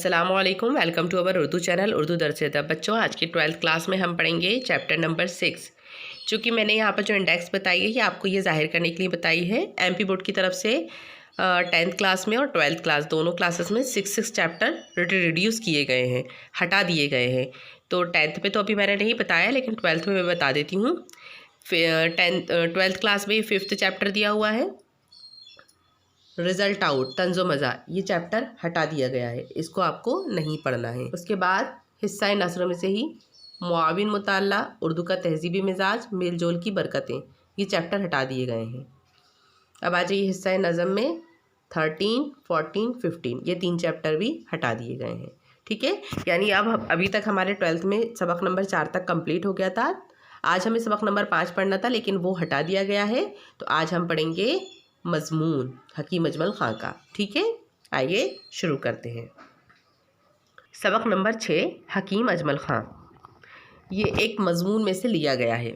अस्सलाम वालेकुम, welcome to our Urdu channel Urdu दर्स अदब। बच्चों, आज की 12th क्लास में हम पढ़ेंगे चैप्टर नंबर 6। चूँकि मैंने यहाँ पर जो इंडेक्स बताई है ये आपको ये जाहिर करने के लिए बताई है एमपी बोर्ड की तरफ से 10th क्लास में और 12th क्लास दोनों क्लासेस में 6 चैप्टर रिड्यूस किए गए हैं, हटा दिए गए हैं। तो 10th में तो अभी मैंने नहीं बताया, लेकिन 12th में मैं बता देती हूँ। 12th क्लास में 5th चैप्टर दिया हुआ है रिज़ल्ट आउट तंज़ो मज़ा, ये चैप्टर हटा दिया गया है, इसको आपको नहीं पढ़ना है। उसके बाद हिस्सा नस्र में से ही मुआविन मुताला, उर्दू का तहज़ीबी मिजाज, मेल जोल की बरकतें, ये चैप्टर हटा दिए गए हैं। अब आ जाइए हिस्सा नज़म में 13, 14, 15 ये 3 चैप्टर भी हटा दिए गए हैं। ठीक है, यानी अब अभी तक हमारे 12th में सबक नंबर 4 तक कंप्लीट हो गया था। आज हमें सबक नंबर 5 पढ़ना था, लेकिन वो हटा दिया गया है। तो आज हम पढ़ेंगे मज़मून हकीम अजमल ख़ां का। ठीक है, आइए शुरू करते हैं। सबक नंबर 6 हकीम अजमल ख़ां, ये एक मज़मून में से लिया गया है।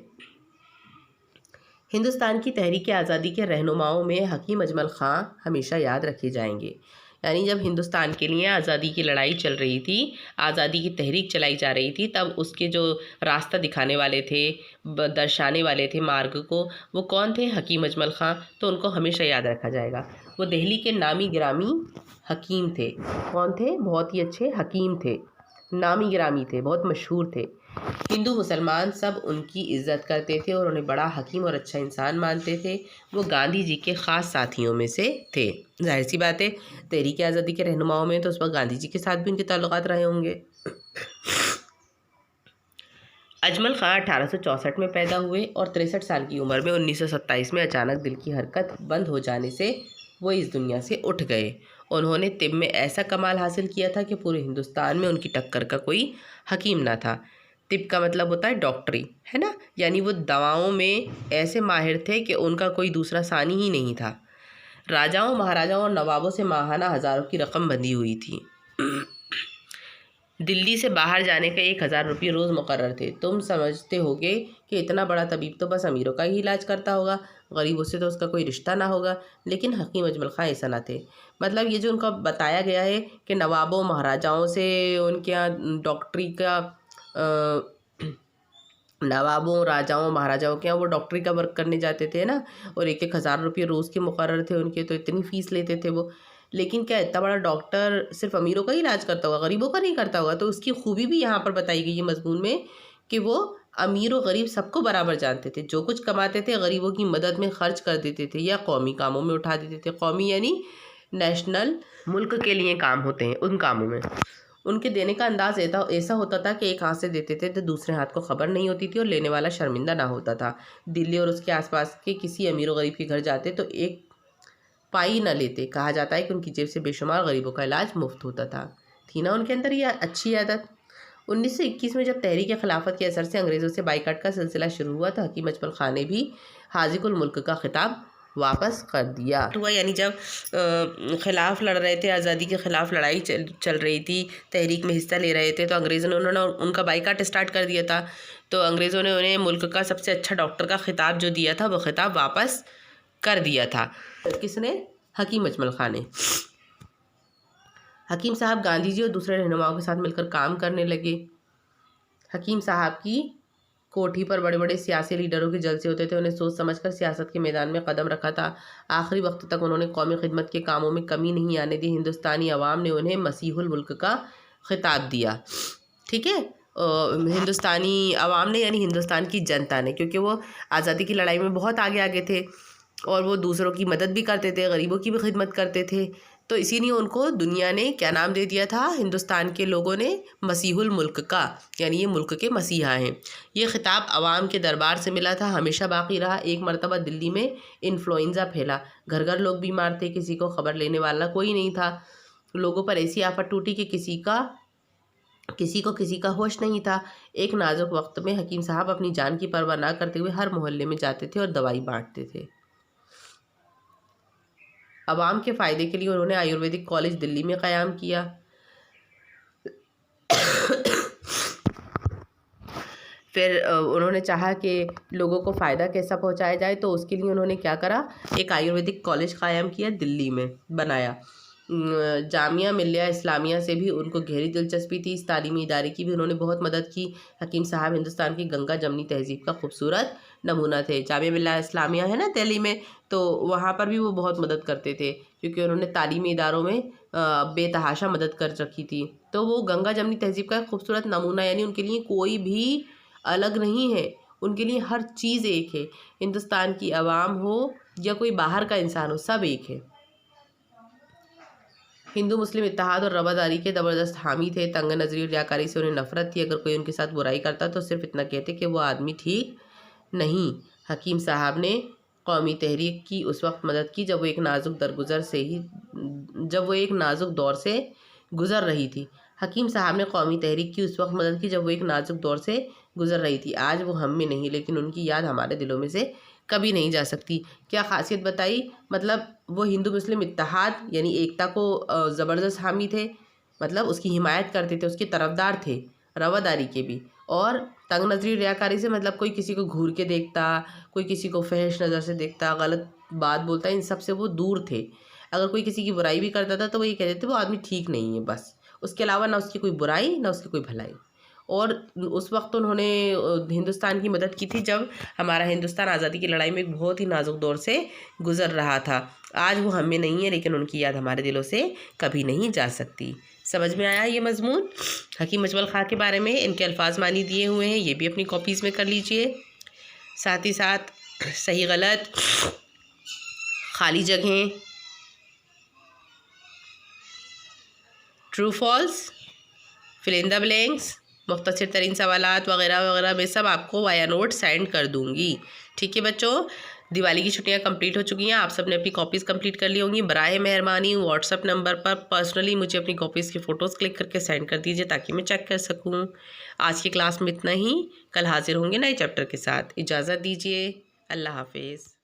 हिंदुस्तान की तहरीक आज़ादी के रहनुमाओं में हकीम अजमल ख़ां हमेशा याद रखे जाएंगे। यानी जब हिंदुस्तान के लिए आज़ादी की लड़ाई चल रही थी, आज़ादी की तहरीक चलाई जा रही थी, तब उसके जो रास्ता दिखाने वाले थे, दर्शाने वाले थे मार्ग को, वो कौन थे? हकीम अजमल ख़ां। तो उनको हमेशा याद रखा जाएगा। वो दिल्ली के नामी गिरामी हकीम थे। कौन थे? बहुत ही अच्छे हकीम थे, नामी गिरामी थे, बहुत मशहूर थे। हिंदू मुसलमान सब उनकी इज़्ज़त करते थे और उन्हें बड़ा हकीम और अच्छा इंसान मानते थे। वो गांधी जी के ख़ास साथियों में से थे। जाहिर सी बात है, तहरीक आज़ादी के रहनुमाओं में तो उस वक्त गांधी जी के साथ भी उनके ताल्लुकात रहे होंगे। अजमल ख़ां 1864 में पैदा हुए और 63 साल की उम्र में 1927 में अचानक दिल की हरकत बंद हो जाने से वो इस दुनिया से उठ गए। उन्होंने तिब में ऐसा कमाल हासिल किया था कि पूरे हिंदुस्तान में उनकी टक्कर का कोई हकीम ना था। तिब का मतलब होता है डॉक्टरी, है ना, यानी वो दवाओं में ऐसे माहिर थे कि उनका कोई दूसरा सानी ही नहीं था। राजाओं, महाराजाओं और नवाबों से माहाना हज़ारों की रकम बंधी हुई थी। दिल्ली से बाहर जाने का 1000 रुपये रोज़ मुकर्रर थे। तुम समझते होगे कि इतना बड़ा तबीब तो बस अमीरों का ही इलाज करता होगा, गरीबों से तो उसका कोई रिश्ता ना होगा। लेकिन हकीम अजमल ख़ां ऐसा ना थे। मतलब ये जो उनका बताया गया है कि नवाबों महाराजाओं से उनके यहाँ डॉक्टरी का नवाबों राजाओं महाराजाओं के यहाँ वो डॉक्टरी का वर्क करने जाते थे ना, और 1000 रुपये रोज़ के मुकर्रर थे उनके, तो इतनी फ़ीस लेते थे वो। लेकिन क्या इतना बड़ा डॉक्टर सिर्फ अमीरों का ही इलाज करता होगा, गरीबों का नहीं करता होगा? तो उसकी खूबी भी यहाँ पर बताई गई है मज़मून में कि वो अमीर और गरीब सबको बराबर जानते थे। जो कुछ कमाते थे गरीबों की मदद में खर्च कर देते थे या कौमी कामों में उठा देते थे। कौमी यानी नेशनल, मुल्क के लिए काम होते हैं, उन कामों में उनके देने का अंदाज़ ऐसा होता था कि एक हाथ से देते थे तो दूसरे हाथ को खबर नहीं होती थी और लेने वाला शर्मिंदा ना होता था। दिल्ली और उसके आसपास के किसी अमीर और गरीब के घर जाते तो एक पाई न लेते। कहा जाता है कि उनकी जेब से बेशुमार गरीबों का इलाज मुफ्त होता था। थी ना उनके अंदर यह अच्छी आदत। 1921 में जब तहरीक खिलाफत के असर से अंग्रेज़ों से बाइकाट का सिलसिला शुरू हुआ तो हकीम अजमल ख़ां ने भी हाज़िकुल मुल्क का खिताब वापस कर दिया हुआ। यानी जब ख़िलाफ़ लड़ रहे थे, आज़ादी के ख़िलाफ़ लड़ाई चल रही थी, तहरीक में हिस्सा ले रहे थे, तो अंग्रेज़ों ने उन्होंने उनका बाइकाट स्टार्ट कर दिया था। तो अंग्रेज़ों ने उन्हें मुल्क का सबसे अच्छा डॉक्टर का खिताब जो दिया था वो खिताब वापस कर दिया था। किसने? हकीम अजमल ख़ां ने। हकीम साहब गांधी जी और दूसरे रहनुमाओं के साथ मिलकर काम करने लगे। हकीम साहब की कोठी पर बड़े बड़े सियासी लीडरों के जलसे होते थे। उन्हें सोच समझकर सियासत के मैदान में कदम रखा था। आखिरी वक्त तक उन्होंने कौमी खिदमत के कामों में कमी नहीं आने दी। हिंदुस्तानी अवाम ने उन्हें मसीहुल मुल्क का खिताब दिया। ठीक है, हिंदुस्तानी अवाम ने यानी हिंदुस्तान की जनता ने, क्योंकि वो आज़ादी की लड़ाई में बहुत आगे थे और वो दूसरों की मदद भी करते थे, गरीबों की भी खिदमत करते थे। तो इसीलिए उनको दुनिया ने क्या नाम दे दिया था? हिंदुस्तान के लोगों ने मसीहुल मुल्क का, यानी ये मुल्क के मसीहा हैं। ये ख़िताब अवाम के दरबार से मिला था, हमेशा बाकी रहा। एक मरतबा दिल्ली में इन्फ्लुएंज़ा फैला, घर घर लोग बीमार थे, किसी को ख़बर लेने वाला कोई नहीं था। लोगों पर ऐसी आफत टूटी कि किसी को किसी का होश नहीं था। एक नाजुक वक्त में हकीम साहब अपनी जान की परवाह ना करते हुए हर मोहल्ले में जाते थे और दवाई बांटते थे। अवाम के फ़ायदे के लिए उन्होंने आयुर्वेदिक कॉलेज दिल्ली में क़याम किया। फिर उन्होंने चाहा कि लोगों को फ़ायदा कैसा पहुंचाया जाए, तो उसके लिए उन्होंने क्या करा? एक आयुर्वेदिक कॉलेज क़ायम किया, दिल्ली में बनाया। جامعہ ملیہ اسلامیہ سے بھی ان کو گہری دلچسپی تھی، اس تعلیمی ادارے کی بھی انہوں نے بہت مدد کی۔ حکیم صاحب ہندوستان کی گنگا جمنی تہذیب کا خوبصورت نمونہ تھے۔ جامعہ ملیہ اسلامیہ ہے نا دہلی میں، تو وہاں پر بھی وہ بہت مدد کرتے تھے کیونکہ انہوں نے تعلیمی اداروں میں بے تحاشا مدد کر رکھی تھی۔ تو وہ گنگا جمنی تہذیب کا ایک خوبصورت نمونہ، یعنی ان کے لیے کوئی بھی الگ نہیں ہے، ان کے لیے ہر چیز ایک ہے، ہندوستان کی عوام ہو یا کوئی باہر کا انسان ہو، سب ایک ہے۔ ہندو مسلم اتحاد اور رواداری کے زبردست حامی تھے، تنگ نظری اور ریاکاری سے انہیں نفرت تھی، اگر کوئی ان کے ساتھ برائی کرتا تو صرف اتنا کہتے کہ وہ آدمی ٹھیک نہیں۔ حکیم صاحب نے قومی تحریک کی اس وقت مدد کی جب وہ ایک نازک دور سے گزر رہی تھی۔ حکیم صاحب نے قومی تحریک کی اس وقت مدد کی جب وہ ایک نازک دور سے گزر رہی تھی۔ آج وہ ہم میں نہیں، لیکن ان کی یاد ہمارے دلوں میں سے کبھی نہیں جا سکتی۔ کیا خاصیت بتائی؟ مطلب وہ ہندو مسلم اتحاد یعنی ایکتا کو زبردست حامی تھے، مطلب اس کی حمایت کرتے تھے، اس کے طرفدار تھے، رواداری کے بھی۔ اور تنگ نظری ریاکاری سے مطلب کوئی کسی کو گھور کے دیکھتا، کوئی کسی کو فحش نظر سے دیکھتا، غلط بات بولتا، ان سب سے وہ دور تھے۔ اگر کوئی کسی کی برائی بھی کرتا تھا تو وہ یہ کہتے تھے وہ آدمی ٹھیک نہیں ہے، بس اس کے علاوہ نہ اس کی کوئی برائی نہ اس کی کوئی بھلائی۔ اور اس وقت انہوں نے ہندوستان کی مدد کی تھی جب ہمارا ہندوستان آزادی کی لڑائی میں ایک بہت ہی نازک دور سے گزر رہا تھا۔ آج وہ ہم میں نہیں ہے، لیکن ان کی یاد ہمارے دلوں سے کبھی نہیں جا سکتی۔ سمجھ میں آیا یہ مضمون حکیم اجمل خاں کے بارے میں؟ ان کے الفاظ معنی دیے ہوئے ہیں، یہ بھی اپنی کاپیز میں کر لیجئے۔ ساتھ ہی ساتھ صحیح غلط، خالی جگہیں، ٹرو فالس، فل ان دا بلینکس، مختصر ترین سوالات وغیرہ وغیرہ میں سب آپ کو وایا نوٹ سینڈ کر دوں گی۔ ٹھیک ہے بچوں، دیوالی کی چھٹیاں کمپلیٹ ہو چکی ہیں، آپ سب نے اپنی کاپیز کمپلیٹ کر لی ہوں گی۔ براہ مہربانی واٹس ایپ نمبر پر پرسنلی مجھے اپنی کاپیز کی فوٹوز کلک کر کے سینڈ کر دیجیے تاکہ میں چیک کر سکوں۔ آج کی کلاس میں اتنا ہی، کل حاضر ہوں گے نئے چیپٹر کے ساتھ۔ اجازت دیجیے، اللہ حافظ۔